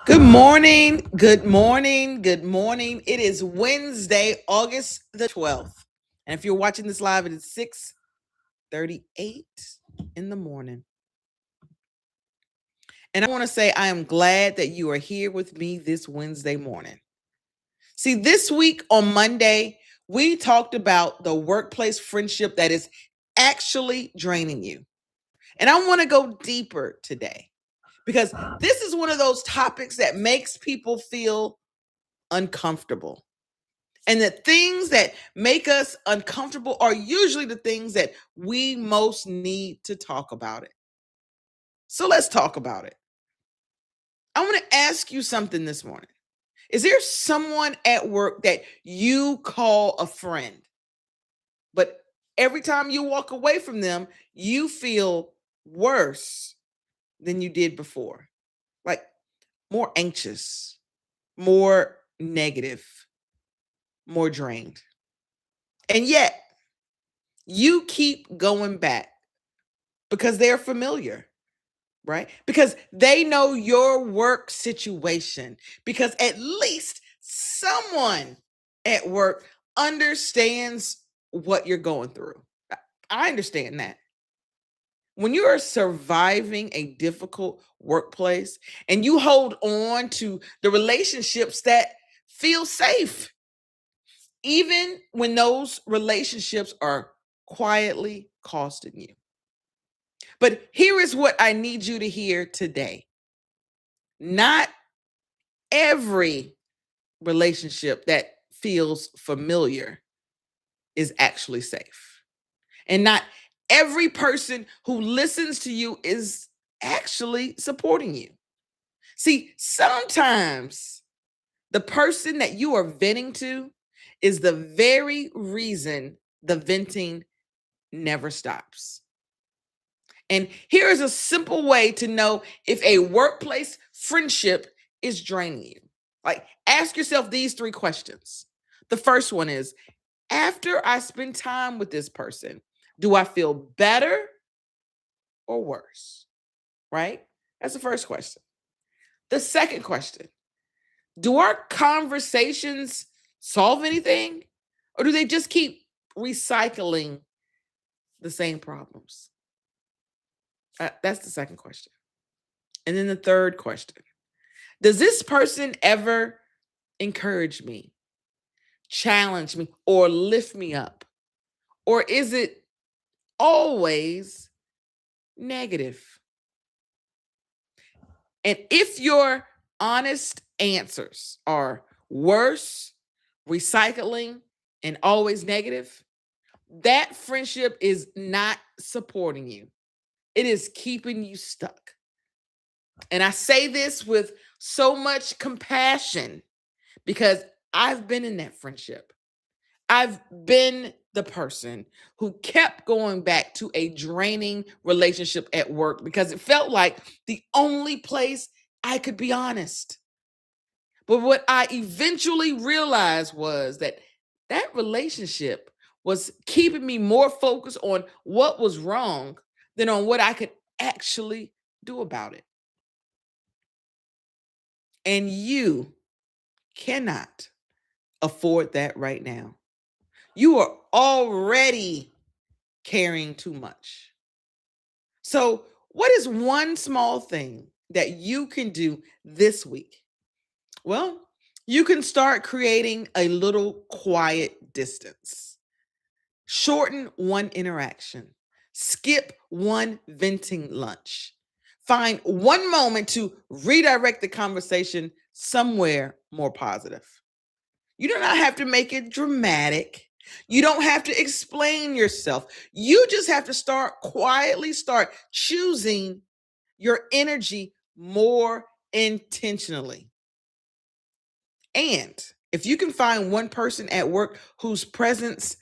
Good morning. Good morning. Good morning. It is Wednesday, August the 12th. And if you're watching this live, it is 6:38 in the morning. And I want to say I am glad that you are here with me this Wednesday morning. See, this week on Monday, we talked about the workplace friendship that is actually draining you. And I want to go deeper today because this is one of those topics that makes people feel uncomfortable. And the things that make us uncomfortable are usually the things that we most need to talk about it. So let's talk about it. I want to ask you something this morning. Is there someone at work that you call a friend, but every time you walk away from them, you feel worse than you did before? Like more anxious, more negative, more drained. And yet, you keep going back because they're familiar, right? Because they know your work situation, because at least someone at work understands what you're going through. I understand that. When you are surviving a difficult workplace and you hold on to the relationships that feel safe, even when those relationships are quietly costing you. But here is what I need you to hear today. Not every relationship that feels familiar is actually safe. And not every person who listens to you is actually supporting you. See, sometimes the person that you are venting to is the very reason the venting never stops. And here is a simple way to know if a workplace friendship is draining you. Like, ask yourself these three questions. The first one is, after I spend time with this person, do I feel better or worse? Right? That's the first question. The second question, do our conversations solve anything? Or do they just keep recycling the same problems? That's the second question. And then the third question, does this person ever encourage me, challenge me, or lift me up? Or is it always negative? And if your honest answers are worse, recycling, and always negative, that friendship is not supporting you. It is keeping you stuck. And I say this with so much compassion because I've been in that friendship. I've been the person who kept going back to a draining relationship at work because it felt like the only place I could be honest. But what I eventually realized was that that relationship was keeping me more focused on what was wrong than on what I could actually do about it. And you cannot afford that right now. You are already carrying too much. So, what is one small thing that you can do this week? Well, you can start creating a little quiet distance. Shorten one interaction. Skip one venting lunch. Find one moment to redirect the conversation somewhere more positive. You do not have to make it dramatic. You don't have to explain yourself. You just have to start choosing your energy more intentionally. And if you can find one person at work whose presence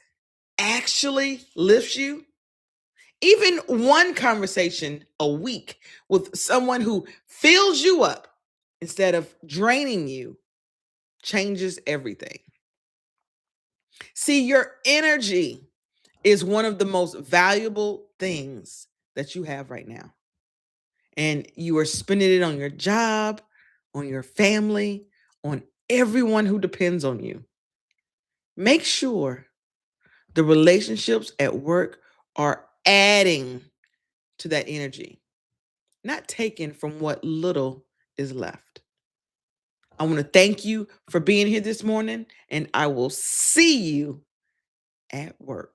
actually lifts you, even one conversation a week with someone who fills you up instead of draining you changes everything. See, your energy is one of the most valuable things that you have right now. And you are spending it on your job, on your family, on everyone who depends on you. Make sure the relationships at work are adding to that energy, not taken from what little is left. I want to thank you for being here this morning, and I will see you at work.